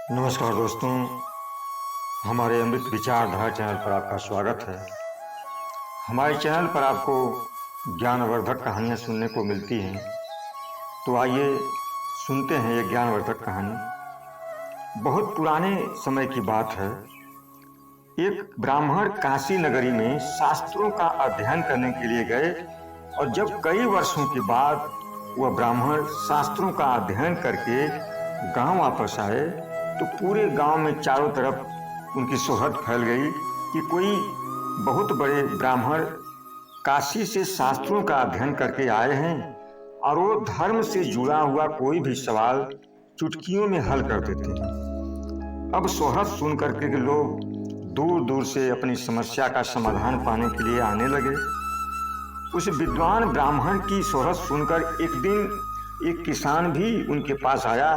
नमस्कार दोस्तों, हमारे अमृत विचारधारा चैनल पर आपका स्वागत है। हमारे चैनल पर आपको ज्ञानवर्धक कहानियाँ सुनने को मिलती हैं, तो आइए सुनते हैं ये ज्ञानवर्धक कहानी। बहुत पुराने समय की बात है। एक ब्राह्मण काशी नगरी में शास्त्रों का अध्ययन करने के लिए गए और जब कई वर्षों के बाद वह ब्राह्मण शास्त्रों का अध्ययन करके गांव वापस आए तो पूरे गांव में चारों तरफ उनकी शोहरत फैल गई कि कोई बहुत बड़े ब्राह्मण काशी से शास्त्रों का अध्ययन करके आए हैं और वो धर्म से जुड़ा हुआ कोई भी सवाल चुटकियों में हल कर देते हैं। अब शोहरत सुन करके के लोग दूर दूर से अपनी समस्या का समाधान पाने के लिए आने लगे। उस विद्वान ब्राह्मण की शोहरत सुनकर एक दिन एक किसान भी उनके पास आया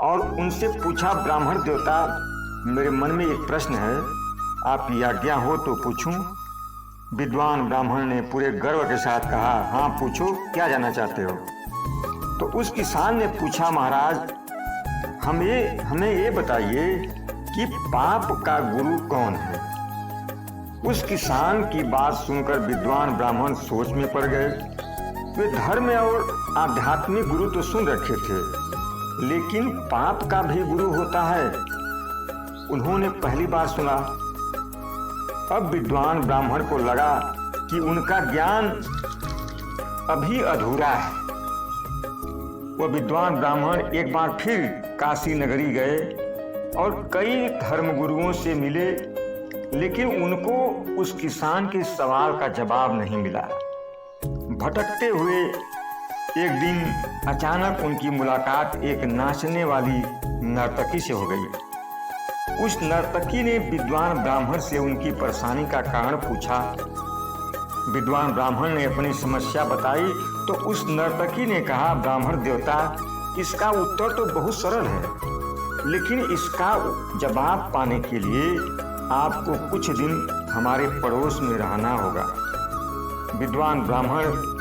और उनसे पूछा, ब्राह्मण देवता, मेरे मन में एक प्रश्न है, आपकी आज्ञा हो तो पूछूं? विद्वान ब्राह्मण ने पूरे गर्व के साथ कहा, हाँ पूछो, क्या जानना चाहते हो? तो उस किसान ने पूछा, महाराज हमें ये बताइए कि पाप का गुरु कौन है? उस किसान की बात सुनकर विद्वान ब्राह्मण सोच में पड़ गए। वे धर्म और आध्यात्मिक गुरु तो सुन रखे थे, लेकिन पाप का भी गुरु होता है, उन्होंने पहली बार सुना। अब विद्वान ब्राह्मण को लगा कि उनका ज्ञान अभी अधूरा है। वह विद्वान ब्राह्मण एक बार फिर काशी नगरी गए और कई धर्मगुरुओं से मिले, लेकिन उनको उस किसान के सवाल का जवाब नहीं मिला। भटकते हुए एक दिन अचानक उनकी मुलाकात एक नाचने वाली नर्तकी से हो गई। उस नर्तकी ने विद्वान ब्राह्मण से उनकी परेशानी का कारण पूछा। विद्वान ब्राह्मण ने अपनी समस्या बताई तो उस नर्तकी ने कहा, ब्राह्मण देवता, इसका उत्तर तो बहुत सरल है, लेकिन इसका जवाब पाने के लिए आपको कुछ दिन हमारे पड़ोस में रहना होगा। विद्वान ब्राह्मण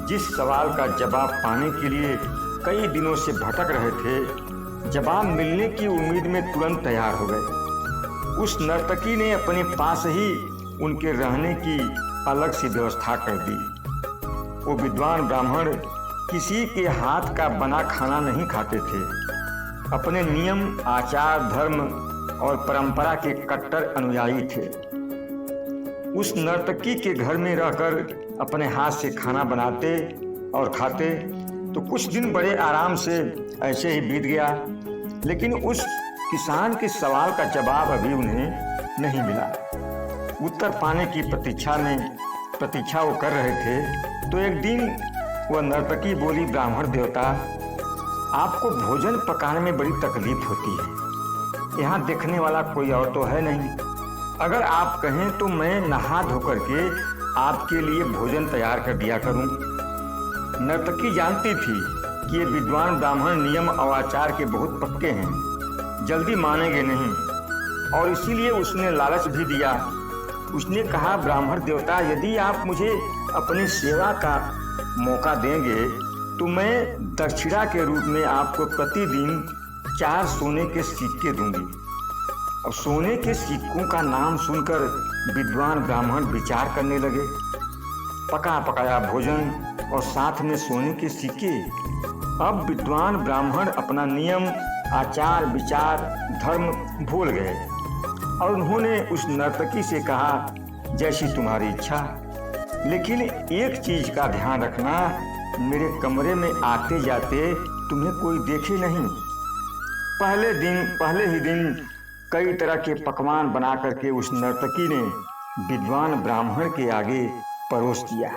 जिस सवाल का जवाब पाने के लिए कई दिनों से भटक रहे थे, जवाब मिलने की उम्मीद में तुरंत तैयार हो गए। उस नर्तकी ने अपने पास ही उनके रहने की अलग सी व्यवस्था कर दी। वो विद्वान ब्राह्मण किसी के हाथ का बना खाना नहीं खाते थे। अपने नियम, आचार, धर्म और परंपरा के कट्टर अनुयायी थे। उस नर्तकी के घर में रहकर अपने हाथ से खाना बनाते और खाते तो कुछ दिन बड़े आराम से ऐसे ही बीत गया, लेकिन उस किसान के सवाल का जवाब अभी उन्हें नहीं मिला। उत्तर पाने की प्रतीक्षा वो कर रहे थे तो एक दिन वह नर्तकी बोली, ब्राह्मण देवता, आपको भोजन पकाने में बड़ी तकलीफ होती है। यहाँ देखने वाला कोई और तो है नहीं। अगर आप कहें तो मैं नहा धोकर के आपके लिए भोजन तैयार कर दिया करूं। नर्तकी जानती थी कि ये विद्वान ब्राह्मण नियम और आचार के बहुत पक्के हैं, जल्दी मानेंगे नहीं, और इसीलिए उसने लालच भी दिया। उसने कहा, ब्राह्मण देवता, यदि आप मुझे अपनी सेवा का मौका देंगे तो मैं दक्षिणा के रूप में आपको प्रतिदिन 4 सोने के सिक्के दूंगी। अब सोने के सिक्कों का नाम सुनकर विद्वान ब्राह्मण विचार करने लगे। पका पकाया भोजन और साथ में सोने के सिक्के। अब विद्वान ब्राह्मण अपना नियम, आचार, विचार, धर्म भूल गए और उन्होंने उस नर्तकी से कहा, जैसी तुम्हारी इच्छा, लेकिन एक चीज का ध्यान रखना, मेरे कमरे में आते जाते तुम्हें कोई देखे नहीं। पहले ही दिन कई तरह के पकवान बना करके उस नर्तकी ने विद्वान ब्राह्मण के आगे परोस दिया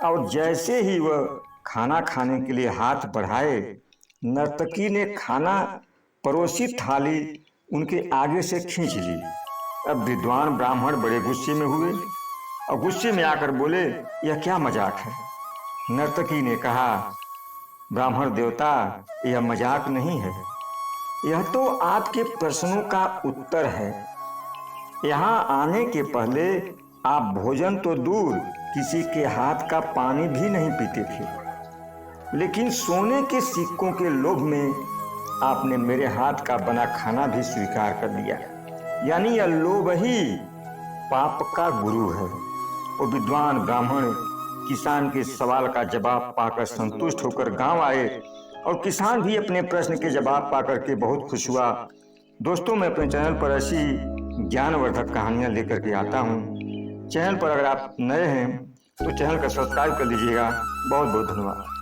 और जैसे ही वह खाना खाने के लिए हाथ बढ़ाए, नर्तकी ने खाना परोसी थाली उनके आगे से खींच ली। अब विद्वान ब्राह्मण बड़े गुस्से में हुए और गुस्से में आकर बोले, यह क्या मजाक है? नर्तकी ने कहा, ब्राह्मण देवता, यह मजाक नहीं है, यह तो आपके प्रश्नों का उत्तर है। यहाँ आने के पहले आप भोजन तो दूर किसी के हाथ का पानी भी नहीं पीते थे, लेकिन सोने के सिक्कों के लोभ में आपने मेरे हाथ का बना खाना भी स्वीकार कर लिया। यानी यह लोभ ही पाप का गुरु है। वो विद्वान ब्राह्मण किसान के सवाल का जवाब पाकर संतुष्ट होकर गांव आए और किसान भी अपने प्रश्न के जवाब पाकर के बहुत खुश हुआ। दोस्तों, मैं अपने चैनल पर ऐसी ज्ञानवर्धक कहानियां लेकर के आता हूं। चैनल पर अगर आप नए हैं तो चैनल का सब्सक्राइब कर लीजिएगा। बहुत बहुत धन्यवाद।